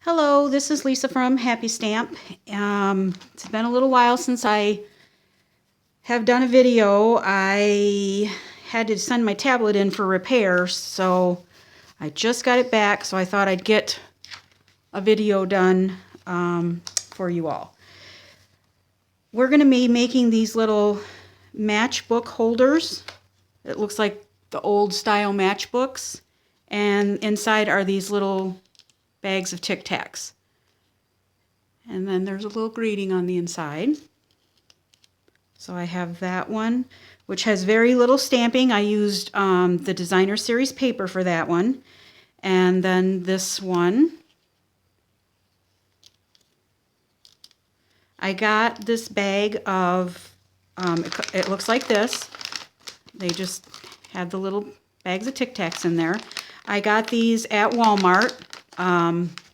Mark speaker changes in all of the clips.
Speaker 1: Hello, this is Lisa from Happy Stamp. It's been a little while since I have done a video. I had to send my tablet in for repair, so I just got it back, so I thought I'd get a video done for you all. We're going to be making these little matchbook holders. It looks like the old style matchbooks, and inside are these little bags of Tic Tacs. And then there's a little greeting on the inside. So I have that one, which has very little stamping. I used the Designer Series paper for that one. And then this one. I got this bag of, it looks like this. They just had the little bags of Tic Tacs in there. I got these at Walmart.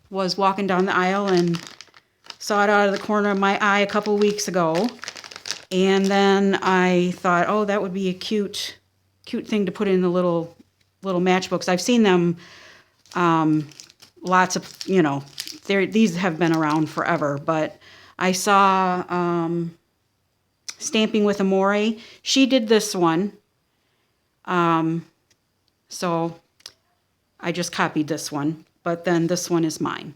Speaker 1: Was walking down the aisle and saw it out of the corner of my eye a couple weeks ago, and then I thought, oh, that would be a cute thing to put in the little matchbooks. I've seen them lots of, these have been around forever, but I saw Stamping with Amore. She did this one, so I just copied this one. But then this one is mine.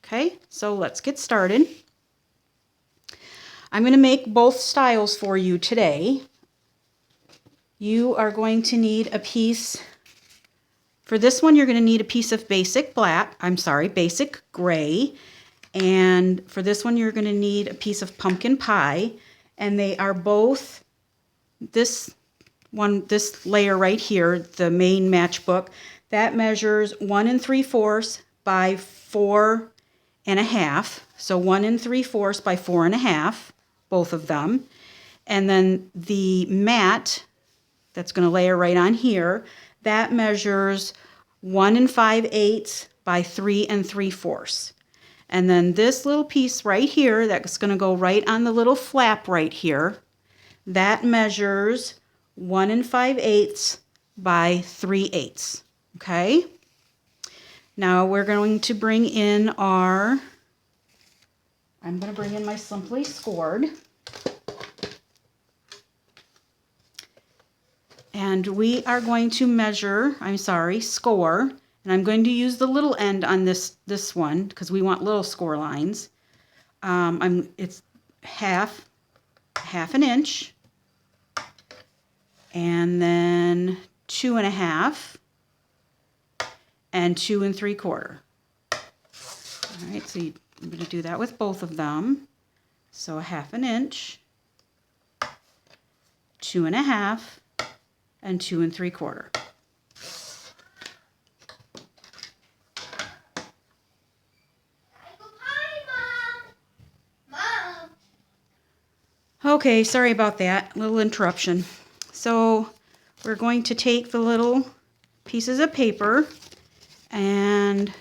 Speaker 1: Okay, so let's get started. I'm going to make both styles for you today. You are going to need a piece, for this one you're going to need a piece of basic gray. And for this one you're going to need a piece of pumpkin pie. And they are both, this layer right here, the main matchbook, that measures 1 3/4 by 4.5. So 1 3/4 by 4.5, both of them. And then the mat that's going to layer right on here, that measures 1 5/8 by 3 3/4. And then this little piece right here that's going to go right on the little flap right here, that measures 1 5/8 by 3/8. Okay? Now we're going to bring in I'm going to bring in my Simply Scored. And we are going to score. And I'm going to use the little end on this one because we want little score lines. It's half an inch. And then 2.5 and 2 3/4. All right, so I'm going to do that with both of them. So 1/2 inch, 2.5, and 2 3/4. Okay, sorry about that little interruption. So we're going to take the little pieces of paper and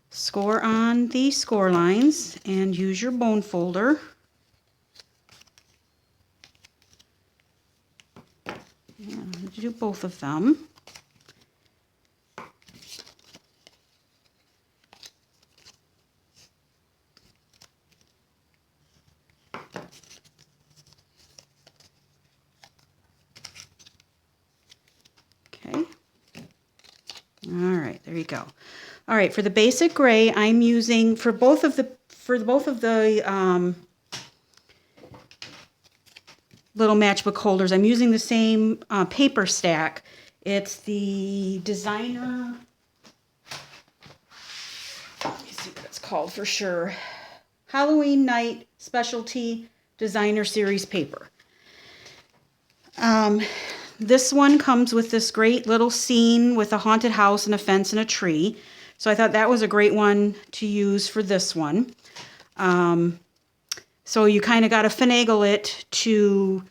Speaker 1: score on the score lines and use your bone folder. And I'm going to do both of them. Okay. All right, there you go. All right, for the basic gray, I'm using for both of the little matchbook holders, I'm using the same paper stack. It's the Designer, let me see what it's called for sure, Halloween Night Specialty Designer Series paper. This one comes with this great little scene with a haunted house and a fence and a tree. So I thought that was a great one to use for this one. So you kind of got to finagle it to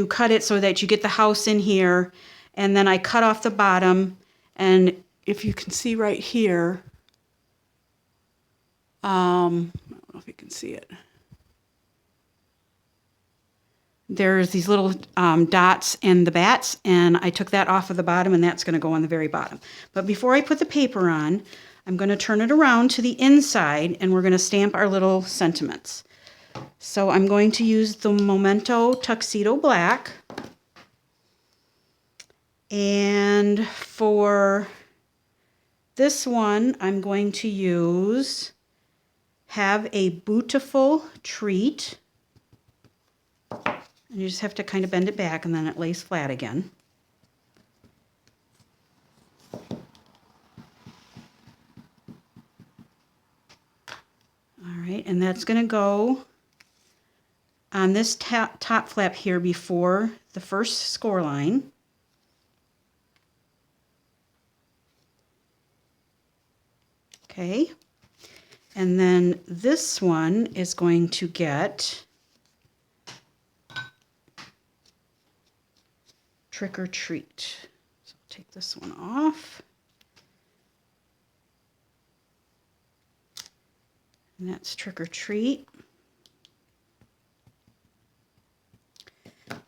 Speaker 1: cut it so that you get the house in here. And then I cut off the bottom. And if you can see right here, I don't know if you can see it. there's these little dots and the bats, and I took that off of the bottom, and that's going to go on the very bottom. But before I put the paper on, I'm going to turn it around to the inside, and we're going to stamp our little sentiments. So I'm going to use the Memento Tuxedo Black. And for this one, I'm going to use Have a Beautiful Treat. And you just have to kind of bend it back, and then it lays flat again. All right, and that's going to go on this top flap here before the first score line. Okay, and then this one is going to get Trick or Treat. So I'll take this one off. And that's Trick or Treat.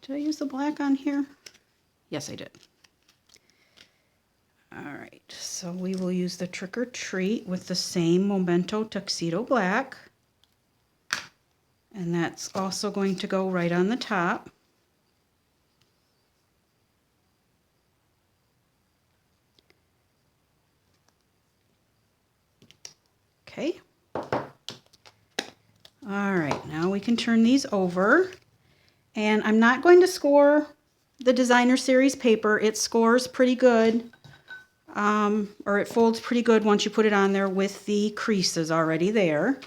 Speaker 1: Did I use the black on here? Yes, I did. All right, so we will use the Trick or Treat with the same Memento Tuxedo Black. And that's also going to go right on the top. Okay. All right, now we can turn these over. And I'm not going to score the Designer Series paper. It scores pretty good. Or it folds pretty good once you put it on there with the creases already there.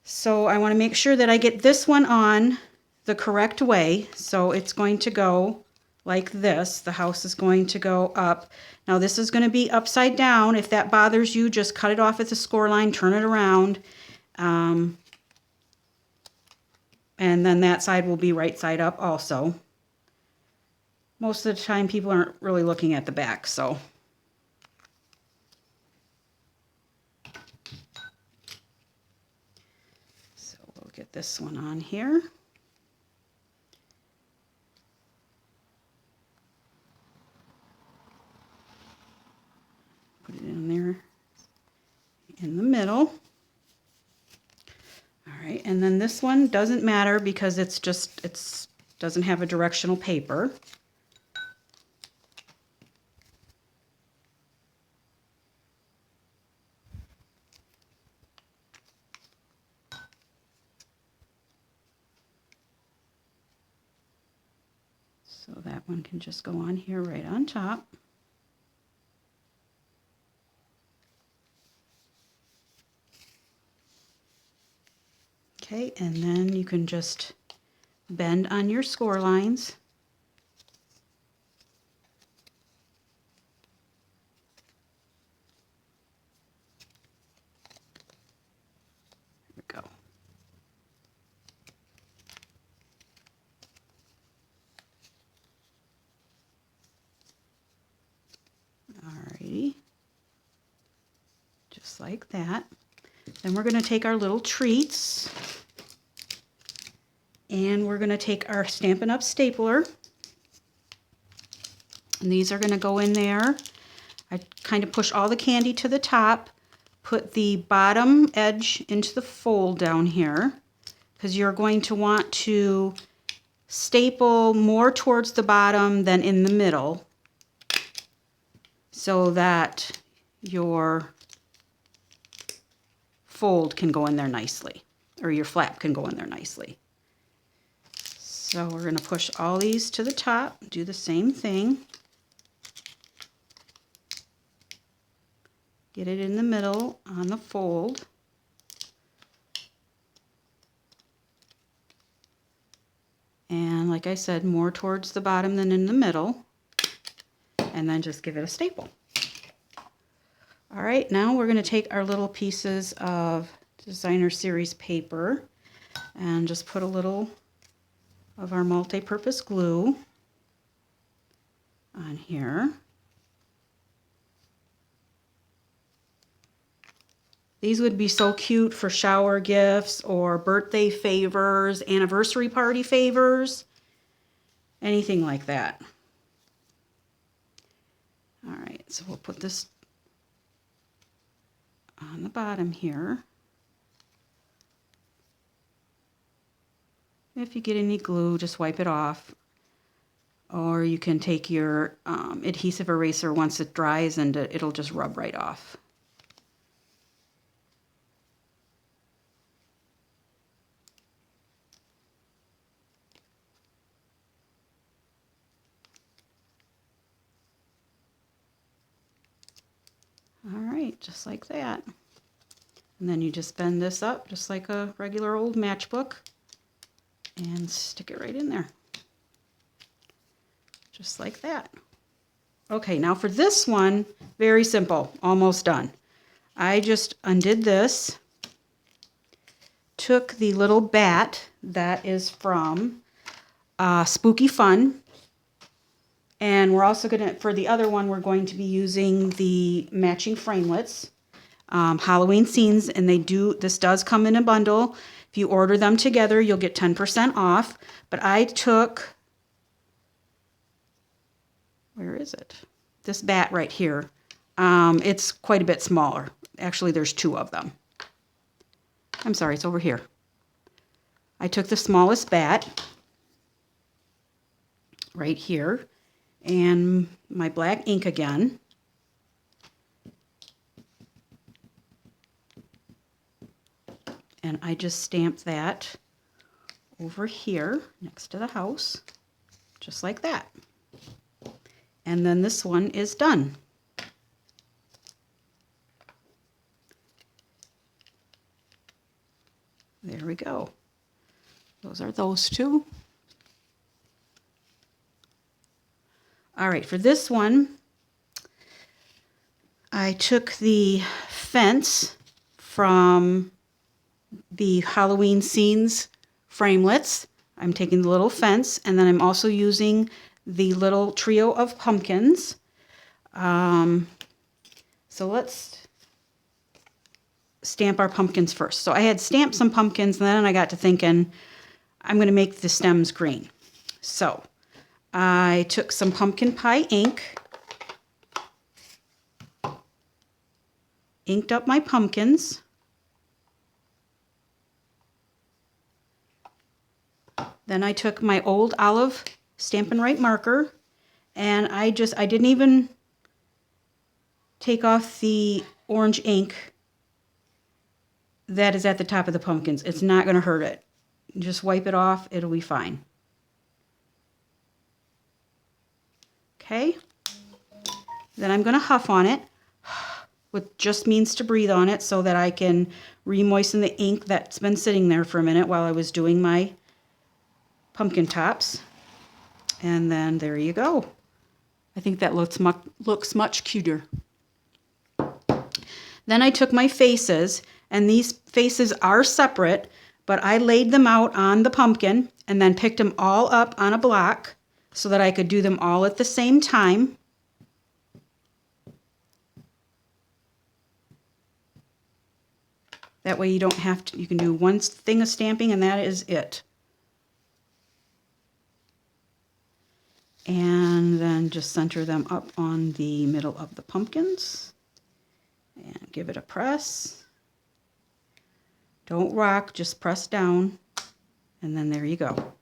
Speaker 1: So I want to make sure that I get this one on the correct way. So it's going to go like this. The house is going to go up. Now this is going to be upside down. If that bothers you, just cut it off at the score line, turn it around. And then that side will be right side up also. Most of the time people aren't really looking at the back, so. So we'll get this one on here. Put it in there in the middle. All right, and then this one doesn't matter because it doesn't have a directional paper. So that one can just go on here right on top. Okay, and then you can just bend on your score lines. There we go. Alrighty, just like that. Then we're going to take our little treats and we're going to take our Stampin' Up! Stapler. And these are going to go in there. I kind of push all the candy to the top, put the bottom edge into the fold down here because you're going to want to staple more towards the bottom than in the middle so that your fold can go in there nicely, or your flap can go in there nicely. So we're going to push all these to the top, do the same thing. Get it in the middle on the fold. And like I said, more towards the bottom than in the middle. And then just give it a staple. All right, now we're going to take our little pieces of Designer Series paper and just put a little of our multi-purpose glue on here. These would be so cute for shower gifts or birthday favors, anniversary party favors, anything like that. All right, so we'll put this on the bottom here. If you get any glue, just wipe it off. Or you can take your adhesive eraser once it dries and it'll just rub right off. All right, just like that. And then you just bend this up just like a regular old matchbook and stick it right in there. Just like that. Okay, now for this one, very simple, almost done. I just undid this, took the little bat that is from Spooky Fun, and we're also going to, for the other one, we're going to be using the matching framelits, Halloween scenes, and this does come in a bundle. If you order them together, you'll get 10% off, but I took, where is it? This bat right here. It's quite a bit smaller. Actually, there's two of them. I'm sorry, it's over here. I took the smallest bat right here and my black ink again. And I just stamped that over here next to the house, just like that. And then this one is done. There we go. Those are those two. All right, for this one, I took the fence from the Halloween scenes framelits. I'm taking the little fence, and then I'm also using the little trio of pumpkins. So let's stamp our pumpkins first. So I had stamped some pumpkins, and then I got to thinking, I'm going to make the stems green. So I took some pumpkin pie ink, inked up my pumpkins, then I took my old olive Stampin' Right marker, and I didn't even take off the orange ink that is at the top of the pumpkins. It's not going to hurt it. Just wipe it off, it'll be fine. Okay, then I'm going to huff on it, which just means to breathe on it so that I can re-moisten the ink that's been sitting there for a minute while I was doing my pumpkin tops. And then there you go. I think that looks much cuter. Then I took my faces, and these faces are separate, but I laid them out on the pumpkin and then picked them all up on a block so that I could do them all at the same time. That way you don't have to, you can do one thing of stamping and that is it. And then just center them up on the middle of the pumpkins and give it a press. Don't rock, just press down, and then there you go.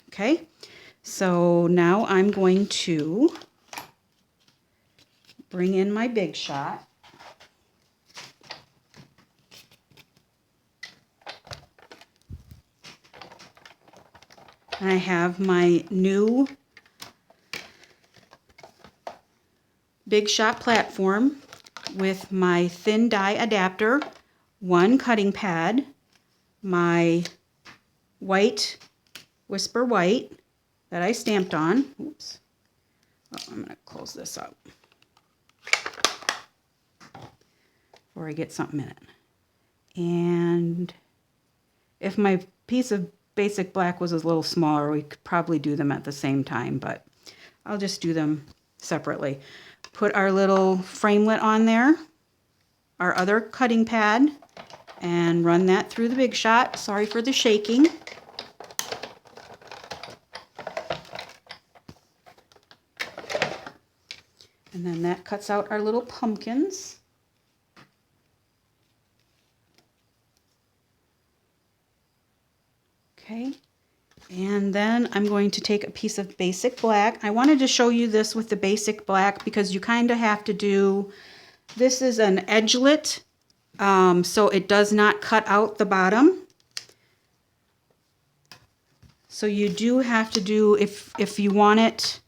Speaker 1: Okay, so now I'm going to bring in my Big Shot. And I have my new Big Shot platform with my thin die adapter, one cutting pad, my white Whisper White that I stamped on. Oops. Oh, I'm going to close this up before I get something in it. And if my piece of basic black was a little smaller, we could probably do them at the same time, but I'll just do them separately. Put our little framelit on there, our other cutting pad and run that through the Big Shot. Sorry for the shaking. And then that cuts out our little pumpkins. Okay, and then I'm going to take a piece of basic black. I wanted to show you this with the basic black because you kind of have to do, this is an edgelet, so it does not cut out the bottom. So you do have to do, if you want it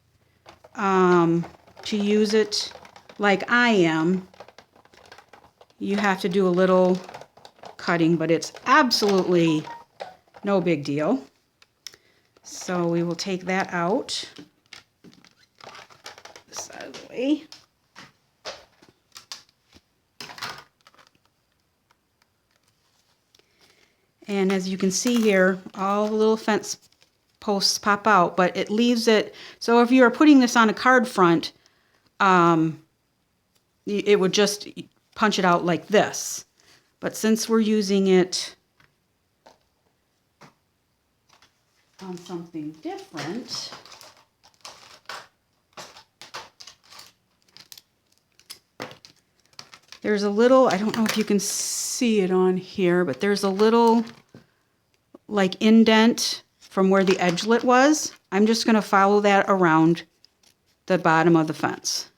Speaker 1: to use it like I am, you have to do a little cutting, but it's absolutely no big deal. So we will take that out, this out of the way. And as you can see here, all the little fence posts pop out, but it leaves it, so if you are putting this on a card front, it would just punch it out like this. But since we're using it on something different, there's a little, I don't know if you can see it on here, but there's a little like indent from where the edgelet was. I'm just going to follow that around the bottom of the fence.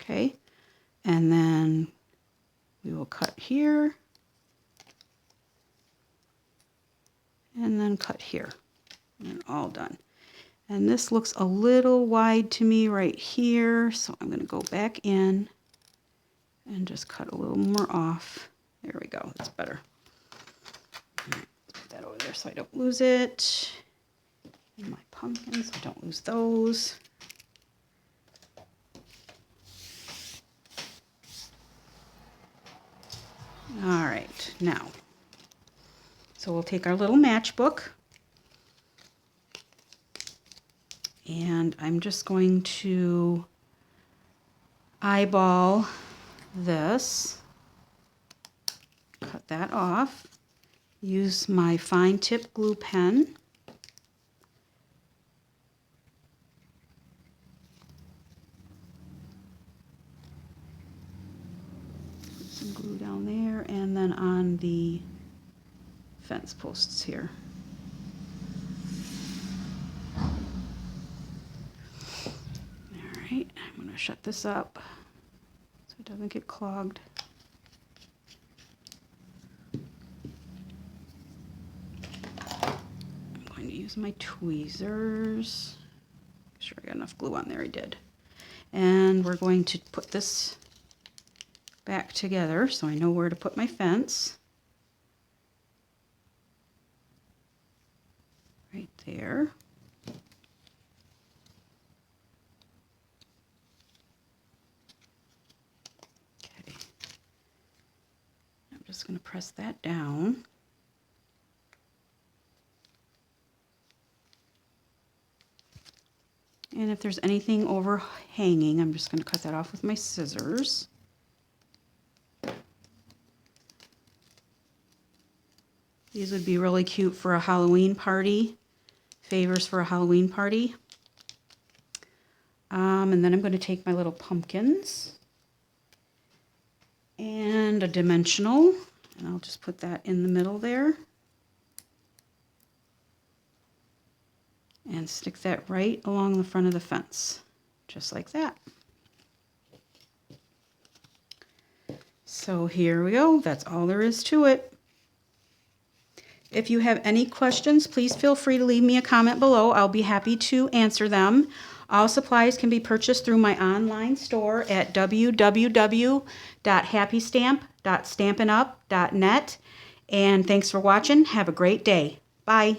Speaker 1: Okay, and then we will cut here and then cut here, and all done. And this looks a little wide to me right here, so I'm going to go back in and just cut a little more off. There we go, that's better. Put that over there so I don't lose it. And my pumpkins, I don't lose those. All right, now, so we'll take our little matchbook, and I'm just going to eyeball this, cut that off, use my fine tip glue pen, put some glue down there, and then on the fence posts here. Alright, I'm going to shut this up so it doesn't get clogged. I'm going to use my tweezers. Make sure I got enough glue on there, I did. And we're going to put this back together so I know where to put my fence. Right there. Okay. I'm just going to press that down. And if there's anything overhanging, I'm just going to cut that off with my scissors. These would be really cute for a Halloween party. Favors for a Halloween party. And then I'm going to take my little pumpkins and a dimensional, and I'll just put that in the middle there. And stick that right along the front of the fence, just like that. So here we go. That's all there is to it. If you have any questions, please feel free to leave me a comment below. I'll be happy to answer them. All supplies can be purchased through my online store at www.happystamp.stampinup.net. And thanks for watching. Have a great day. Bye.